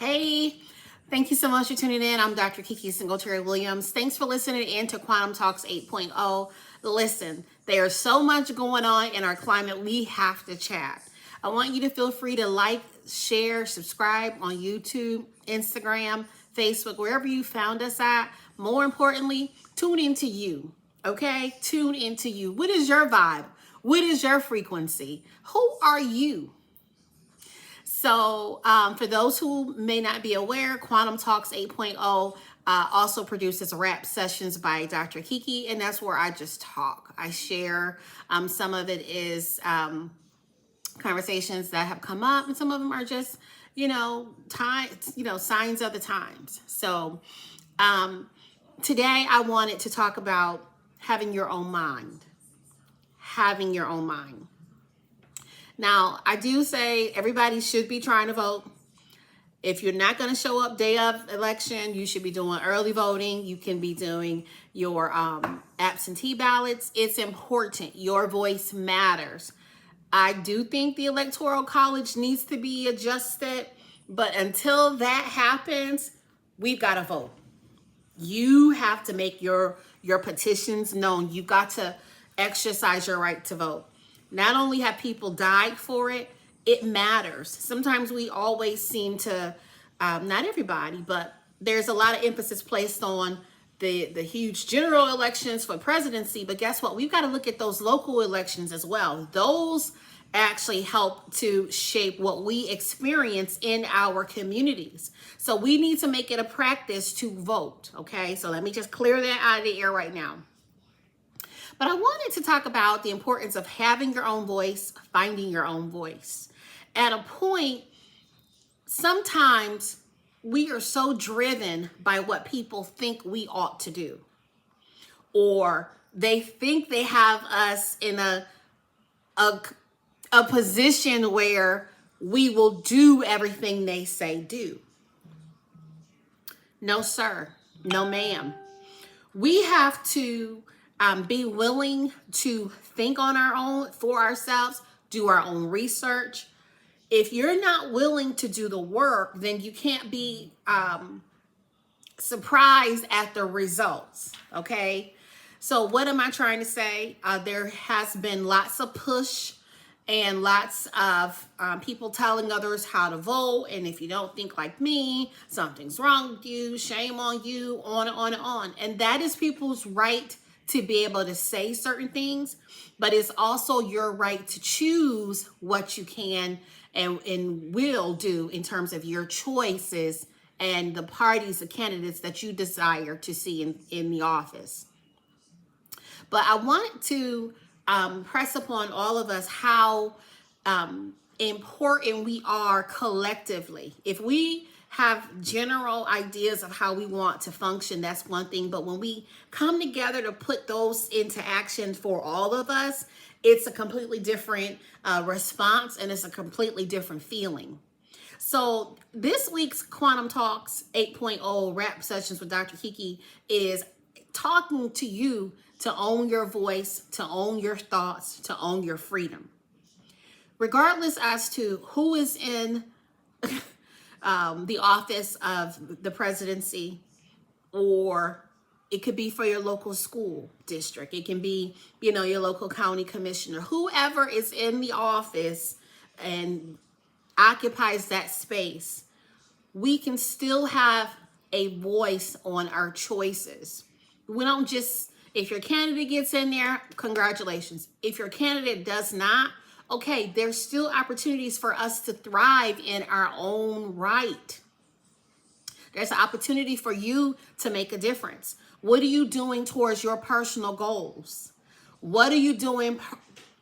Hey, thank you so much for tuning in. I'm Dr. Kiki Singletary Williams. Thanks for listening in to Quantum Talks 8.0. Listen, there's so much going on in our climate. We have to chat. I want you to feel free to like, share, subscribe on YouTube, Instagram, Facebook, wherever you found us at. More importantly, tune into you. Okay? Tune into you. What is your vibe? What is your frequency? Who are you? So for those who may not be aware, Quantum Talks 8.0 also produces rap sessions by Dr. Kiki, and that's where I just talk. I share. Some of it is conversations that have come up, and some of them are just, signs of the times. So today I wanted to talk about having your own mind. Having your own mind. Now, I do say everybody should be trying to vote. If you're not going to show up day of election, you should be doing early voting. You can be doing your absentee ballots. It's important. Your voice matters. I do think the Electoral College needs to be adjusted, but until that happens, we've got to vote. You have to make your petitions known. You've got to exercise your right to vote. Not only have people died for it, it matters. Sometimes we always seem to, not everybody, but there's a lot of emphasis placed on the huge general elections for presidency. But guess what? We've got to look at those local elections as well. Those actually help to shape what we experience in our communities. So we need to make it a practice to vote. Okay, so let me just clear that out of the air right now. But I wanted to talk about the importance of having your own voice, finding your own voice. At a point, sometimes we are so driven by what people think we ought to do, or they think they have us in a position where we will do everything they say do. No, sir. No, ma'am. We have to be willing to think on our own for ourselves, do our own research. If you're not willing to do the work, then you can't be surprised at the results, okay? So what am I trying to say? There has been lots of push and lots of people telling others how to vote. And if you don't think like me, something's wrong with you, shame on you, on and on and on. And that is people's right to be able to say certain things, but it's also your right to choose what you can and will do in terms of your choices and the parties, the candidates that you desire to see in the office. But I want to press upon all of us how important we are collectively. If we have general ideas of how we want to function, that's one thing. But when we come together to put those into action for all of us, it's a completely different response, and it's a completely different feeling. So this week's Quantum Talks 8.0 rap sessions with Dr. Kiki is talking to you to own your voice, to own your thoughts, to own your freedom. Regardless as to who is in the office of the presidency, or it could be for your local school district. It can be, your local county commissioner, whoever is in the office and occupies that space. We can still have a voice on our choices. We don't just, if your candidate gets in there, congratulations. If your candidate does not, okay, there's still opportunities for us to thrive in our own right. There's an opportunity for you to make a difference. What are you doing towards your personal goals? What are you doing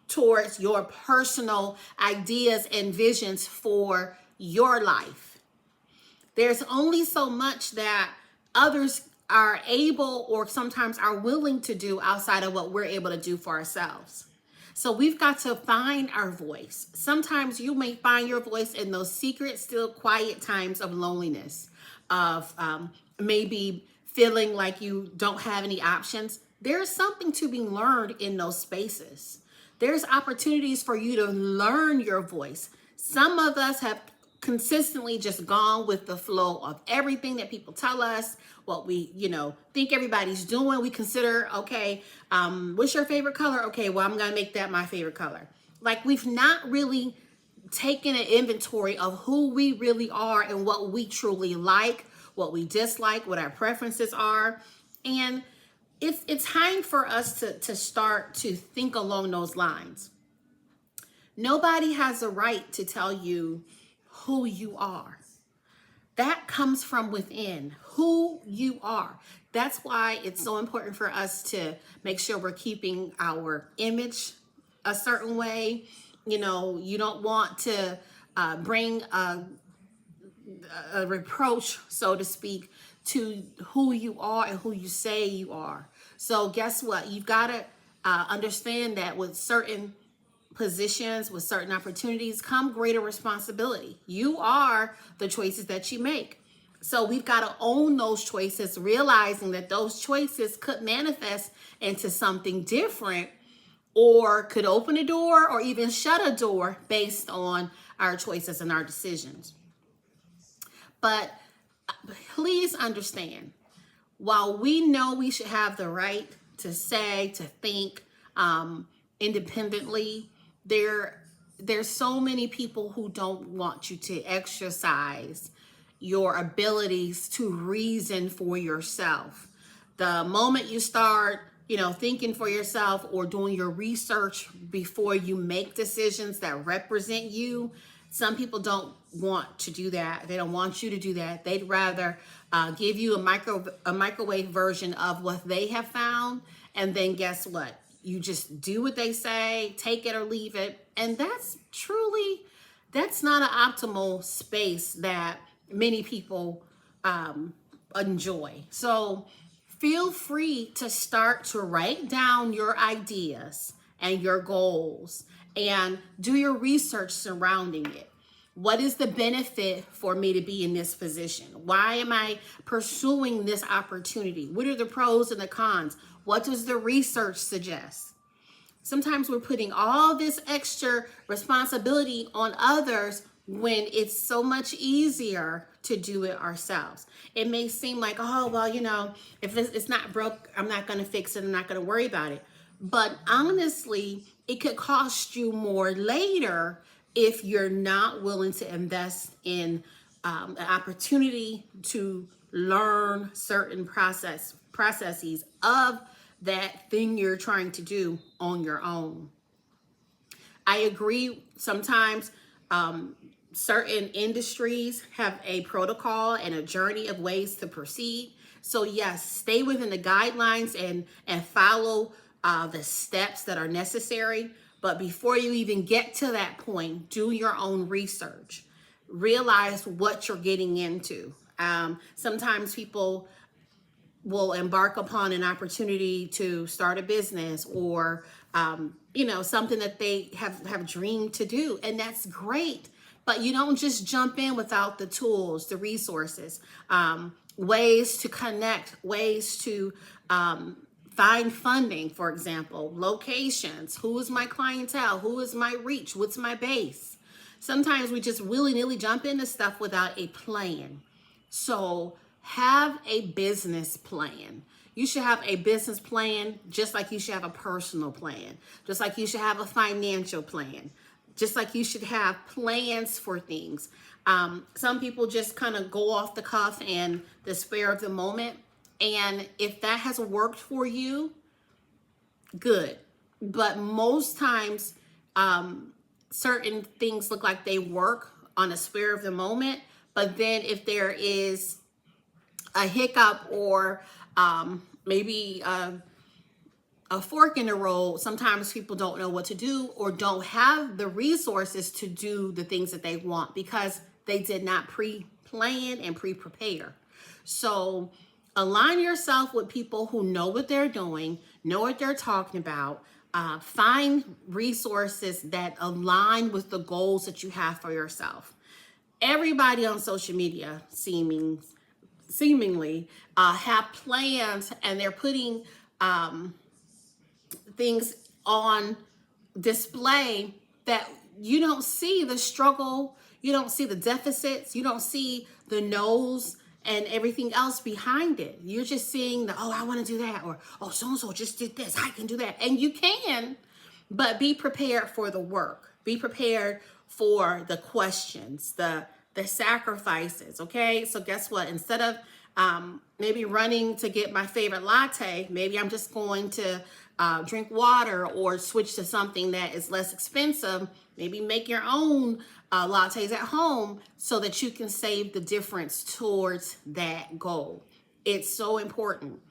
towards your personal ideas and visions for your life? There's only so much that others are able or sometimes are willing to do outside of what we're able to do for ourselves. So we've got to find our voice. Sometimes you may find your voice in those secret, still quiet times of loneliness, of maybe feeling like you don't have any options. There's something to be learned in those spaces. There's opportunities for you to learn your voice. Some of us have consistently just gone with the flow of everything that people tell us, what we, think everybody's doing. We consider, okay, what's your favorite color? Okay, well, I'm going to make that my favorite color. Like, we've not really taken an inventory of who we really are and what we truly like, what we dislike, what our preferences are. And it's time for us to start to think along those lines. Nobody has a right to tell you who you are. That comes from within, who you are. That's why it's so important for us to make sure we're keeping our image a certain way. You don't want to bring a reproach, so to speak, to who you are and who you say you are. So guess what? You've got to understand that with certain positions, with certain opportunities, come greater responsibility. You are the choices that you make. So we've got to own those choices, realizing that those choices could manifest into something different, or could open a door or even shut a door based on our choices and our decisions. But please understand, while we know we should have the right to say, to think independently, there's so many people who don't want you to exercise your abilities to reason for yourself. The moment you start, thinking for yourself or doing your research before you make decisions that represent you, some people don't want to do that. They don't want you to do that. They'd rather give you a microwave version of what they have found, and then guess what? You just do what they say, take it or leave it. And that's not an optimal space that many people enjoy. So feel free to start to write down your ideas and your goals and do your research surrounding it. What is the benefit for me to be in this position? Why am I pursuing this opportunity? What are the pros and the cons? What does the research suggest? Sometimes we're putting all this extra responsibility on others when it's so much easier to do it ourselves. It may seem like, oh, well, if it's not broke, I'm not going to fix it. I'm not going to worry about it. But honestly, it could cost you more later if you're not willing to invest in an opportunity to learn certain processes of that thing you're trying to do on your own. I agree. Sometimes certain industries have a protocol and a journey of ways to proceed. So yes, stay within the guidelines and follow the steps that are necessary. But before you even get to that point, do your own research. Realize what you're getting into. Sometimes people will embark upon an opportunity to start a business or something that they have dreamed to do, and that's great. But you don't just jump in without the tools, the resources, ways to connect, ways to find funding, for example, locations, who is my clientele, who is my reach, what's my base. Sometimes we just willy-nilly jump into stuff without a plan. So have a business plan. You should have a business plan just like you should have a personal plan, just like you should have a financial plan, just like you should have plans for things. Some people just kind of go off the cuff and the spur of the moment. And if that has worked for you, good. But most times, certain things look like they work on a spur of the moment. But then if there is a hiccup or maybe a fork in the road, sometimes people don't know what to do or don't have the resources to do the things that they want because they did not pre-plan and pre-prepare. So align yourself with people who know what they're doing, know what they're talking about. Find resources that align with the goals that you have for yourself. Everybody on social media seemingly have plans, and they're putting things on display that you don't see the struggle, You don't see the deficits. You don't see the no's and everything else behind it. You're just seeing the, oh, I want to do that, or oh, so-and-so just did this, I can do that. And you can, but be prepared for the work. Be prepared for the questions, the sacrifices, okay? So guess what? Instead of maybe running to get my favorite latte, maybe I'm just going to drink water or switch to something that is less expensive. Maybe make your own lattes at home so that you can save the difference towards that goal. It's so important.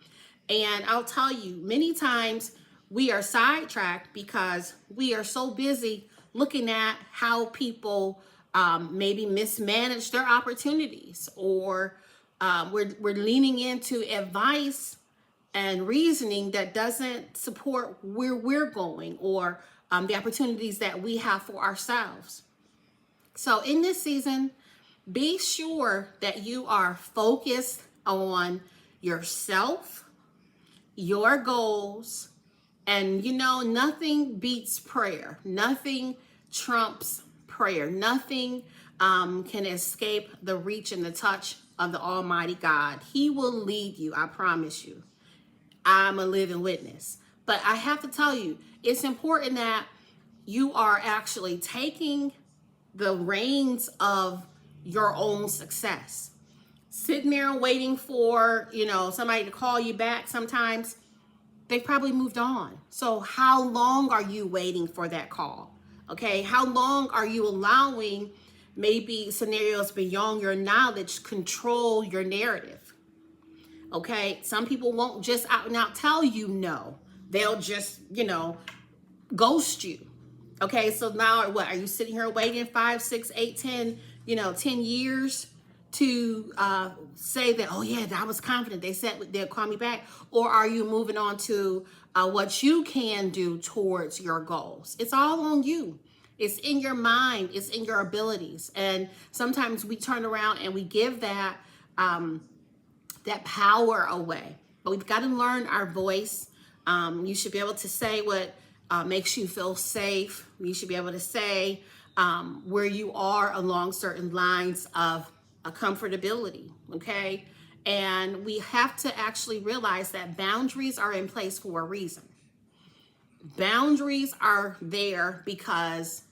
And I'll tell you, many times we are sidetracked because we are so busy looking at how people maybe mismanage their opportunities, or we're leaning into advice and reasoning that doesn't support where we're going, or the opportunities that we have for ourselves. So in this season, be sure that you are focused on yourself, your goals, and nothing beats prayer. Nothing trumps prayer. Nothing can escape the reach and the touch of the Almighty God. He will lead you, I promise you. I'm a living witness. But I have to tell you, it's important that you are actually taking the reins of your own success. Sitting there waiting for, somebody to call you back, sometimes they've probably moved on. So how long are you waiting for that call? Okay, how long are you allowing maybe scenarios beyond your knowledge control your narrative? Okay, some people won't just out and out tell you no. They'll just, ghost you. Okay, so now what? Are you sitting here waiting 5, 6, 8, 10, 10 years to say that, oh yeah, I was confident they said they'll call me back? Or are you moving on to what you can do towards your goals? It's all on you. It's in your mind. It's in your abilities. And sometimes we turn around and we give that power away. But we've got to learn our voice. You should be able to say what makes you feel safe. You should be able to say where you are along certain lines of comfortability, okay? And we have to actually realize that boundaries are in place for a reason. Boundaries are there because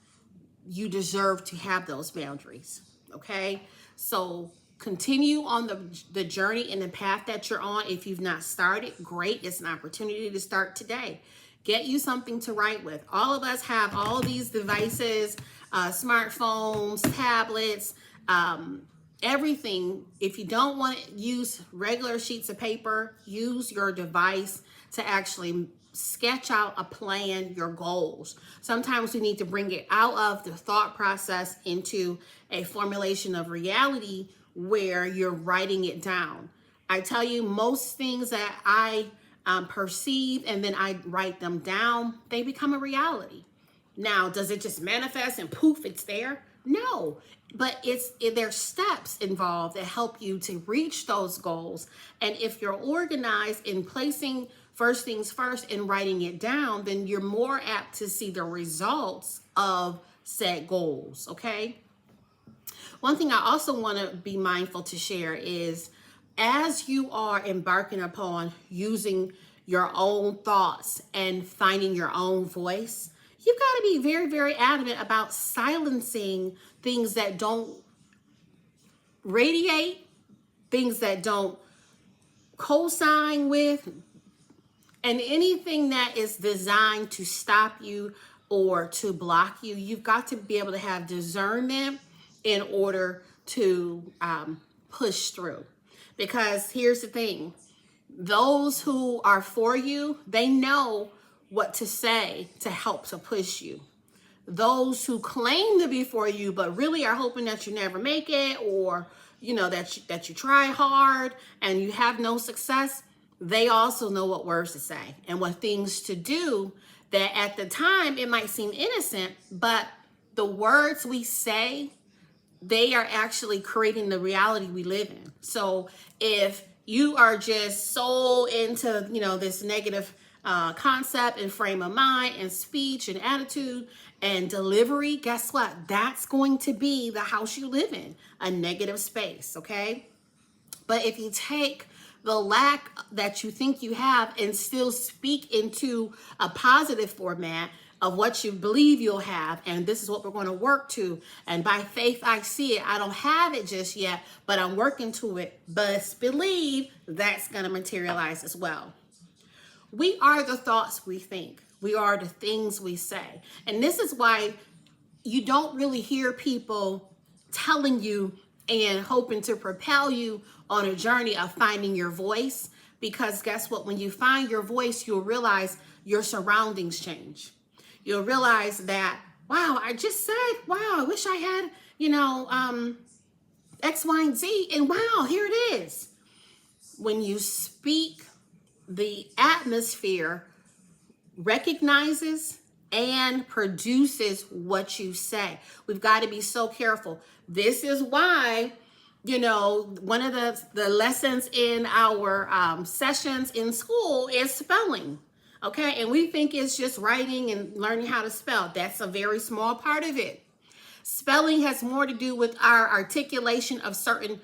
you deserve to have those boundaries, okay? So continue on the journey and the path that you're on. If you've not started, great. It's an opportunity to start today. Get you something to write with. All of us have all these devices, smartphones, tablets, everything. If you don't want to use regular sheets of paper, use your device to actually sketch out a plan, your goals. Sometimes we need to bring it out of the thought process into a formulation of reality where you're writing it down. I tell you, most things that I perceive and then I write them down, they become a reality. Now, does it just manifest and poof, it's there? No, but there's steps involved that help you to reach those goals. And if you're organized in placing first things first and writing it down, then you're more apt to see the results of said goals, okay? One thing I also want to be mindful to share is, as you are embarking upon using your own thoughts and finding your own voice, you've got to be very, very adamant about silencing things that don't radiate, things that don't co-sign with, and anything that is designed to stop you or to block you. You've got to be able to have discernment in order to push through. Because here's the thing, those who are for you, they know what to say to help to push you. Those who claim to be for you, but really are hoping that you never make it, or that you try hard and you have no success, they also know what words to say and what things to do that at the time it might seem innocent, but the words we say, they are actually creating the reality we live in. So if you are just so into, this negative concept and frame of mind and speech and attitude, and delivery, guess what? That's going to be the house you live in, a negative space, okay? But if you take the lack that you think you have and still speak into a positive format of what you believe you'll have, and this is what we're going to work to, and by faith I see it. I don't have it just yet, but I'm working to it. But believe that's going to materialize as well. We are the thoughts we think. We are the things we say. And this is why you don't really hear people telling you and hoping to propel you on a journey of finding your voice. Because guess what? When you find your voice, you'll realize your surroundings change. You'll realize that, wow, I just said, wow, I wish I had, X, Y, and Z. And wow, here it is. When you speak, the atmosphere recognizes and produces what you say. We've got to be so careful. This is why, one of the lessons in our sessions in school is spelling. Okay, and we think it's just writing and learning how to spell. That's a very small part of it. Spelling has more to do with our articulation of certain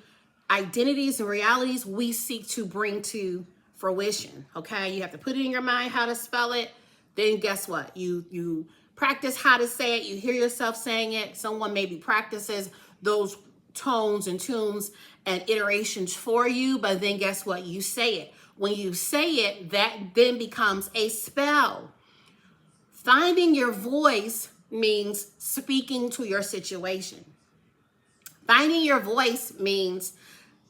identities and realities we seek to bring to fruition. Okay, you have to put it in your mind how to spell it. Then guess what? You practice how to say it. You hear yourself saying it. Someone maybe practices those tones and tunes and iterations for you, but then guess what? You say it. When you say it, that then becomes a spell. Finding your voice means speaking to your situation. Finding your voice means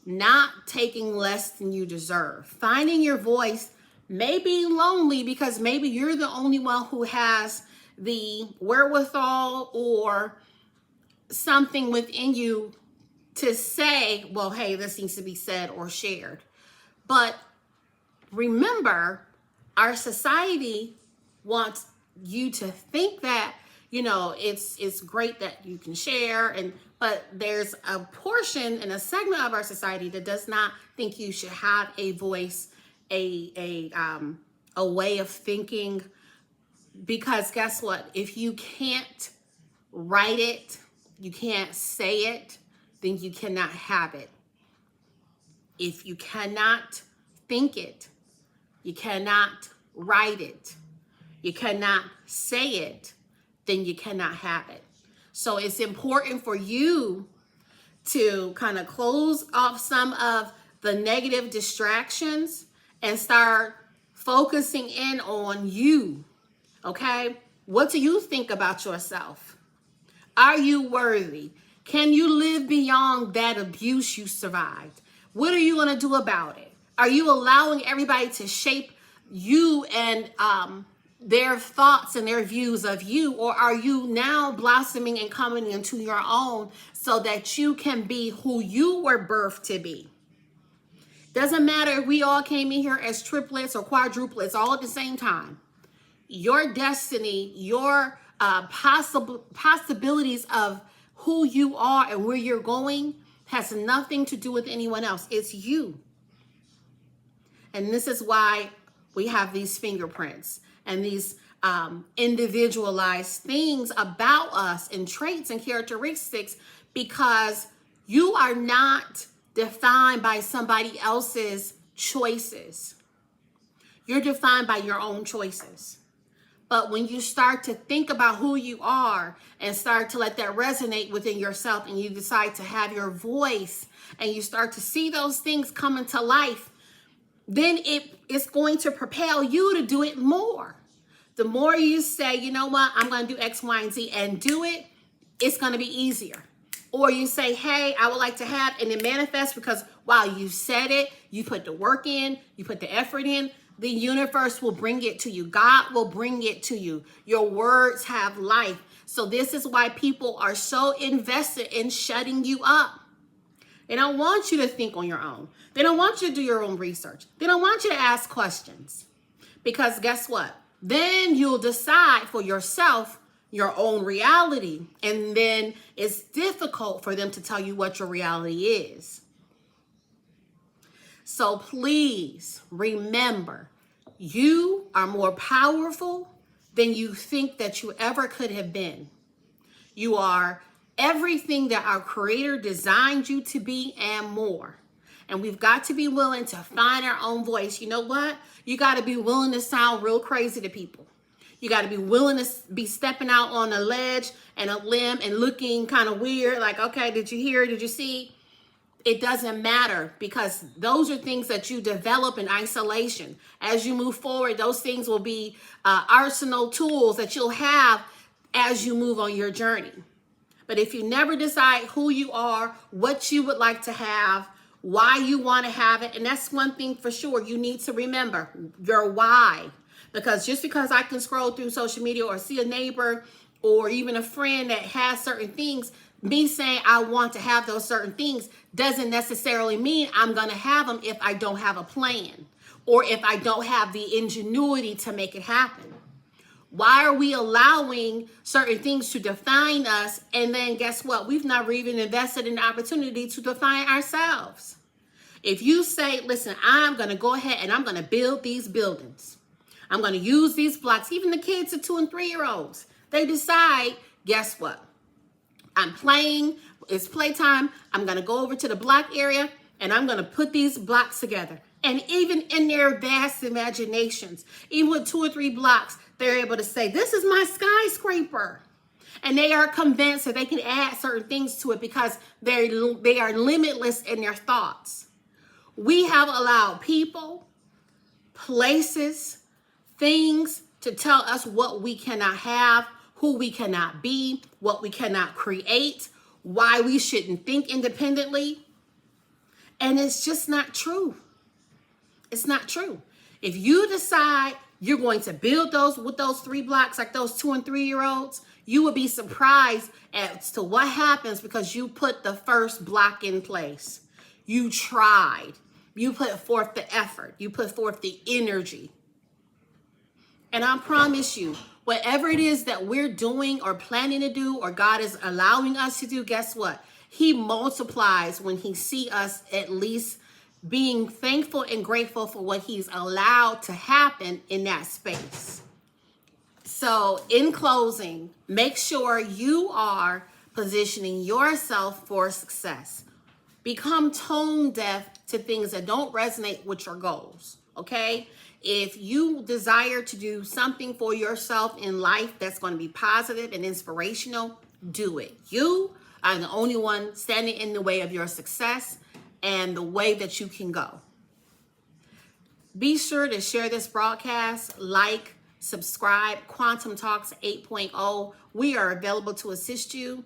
not taking less than you deserve. Finding your voice may be lonely because maybe you're the only one who has the wherewithal or something within you to say, well, hey, this needs to be said or shared. But remember, our society wants you to think that, it's great that you can share, but there's a portion and a segment of our society that does not think you should have a voice, a way of thinking, because guess what? If you can't write it, you can't say it, then you cannot have it. If you cannot think it, you cannot write it, you cannot say it, then you cannot have it. So it's important for you to kind of close off some of the negative distractions and start focusing in on you. Okay? What do you think about yourself? Are you worthy? Can you live beyond that abuse you survived? What are you going to do about it? Are you allowing everybody to shape you and their thoughts and their views of you? Or are you now blossoming and coming into your own so that you can be who you were birthed to be? Doesn't matter if we all came in here as triplets or quadruplets all at the same time. Your destiny, your possibilities of who you are and where you're going has nothing to do with anyone else. It's you. And this is why we have these fingerprints and these individualized things about us and traits and characteristics, because you are not defined by somebody else's choices. You're defined by your own choices. But when you start to think about who you are and start to let that resonate within yourself, and you decide to have your voice and you start to see those things come into life, then it's going to propel you to do it more. The more you say, you know what, I'm going to do X, Y, and Z and do it, it's going to be easier. Or you say, hey, I would like to have, and it manifests because, wow, you said it, you put the work in, you put the effort in, the universe will bring it to you. God will bring it to you. Your words have life. So this is why people are so invested in shutting you up. They don't want you to think on your own. They don't want you to do your own research. They don't want you to ask questions. Because guess what? Then you'll decide for yourself your own reality. And then it's difficult for them to tell you what your reality is. So please remember, you are more powerful than you think that you ever could have been. You are everything that our Creator designed you to be and more. And we've got to be willing to find our own voice. You know what? You got to be willing to sound real crazy to people. You got to be willing to be stepping out on a ledge and a limb and looking kind of weird. Like, okay, did you hear? Did you see? It doesn't matter, because those are things that you develop in isolation. As you move forward, those things will be arsenal tools that you'll have as you move on your journey. But if you never decide who you are, what you would like to have, why you want to have it, and that's one thing for sure, you need to remember your why. Because just because I can scroll through social media or see a neighbor or even a friend that has certain things, me saying I want to have those certain things doesn't necessarily mean I'm going to have them if I don't have a plan or if I don't have the ingenuity to make it happen. Why are we allowing certain things to define us? And then guess what? We've never even invested in the opportunity to define ourselves. If you say, listen, I'm going to go ahead and I'm going to build these buildings. I'm going to use these blocks. Even the kids, the 2 and 3 year olds, they decide, guess what? I'm playing. It's playtime. I'm going to go over to the block area and I'm going to put these blocks together. And even in their vast imaginations, even with 2 or 3 blocks, they're able to say, this is my skyscraper. And they are convinced that they can add certain things to it because they are limitless in their thoughts. We have allowed people, places, things to tell us what we cannot have, who we cannot be, what we cannot create, why we shouldn't think independently. And it's just not true. It's not true. If you decide you're going to build those with those 3 blocks, like those 2 and 3 year olds, you will be surprised as to what happens because you put the first block in place. You tried. You put forth the effort. You put forth the energy. And I promise you, whatever it is that we're doing or planning to do or God is allowing us to do, guess what? He multiplies when he sees us at least being thankful and grateful for what he's allowed to happen in that space. So in closing, make sure you are positioning yourself for success. Become tone deaf to things that don't resonate with your goals, okay? If you desire to do something for yourself in life that's going to be positive and inspirational, do it. You are the only one standing in the way of your success and the way that you can go. Be sure to share this broadcast, like, subscribe, Quantum Talks 8.0. We are available to assist you.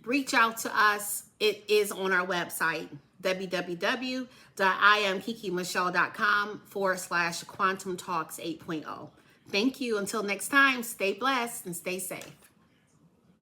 Reach out to us. It is on our website, www.iamkikimichelle.com/Quantum Talks 8.0. Thank you. Until next time, stay blessed and stay safe.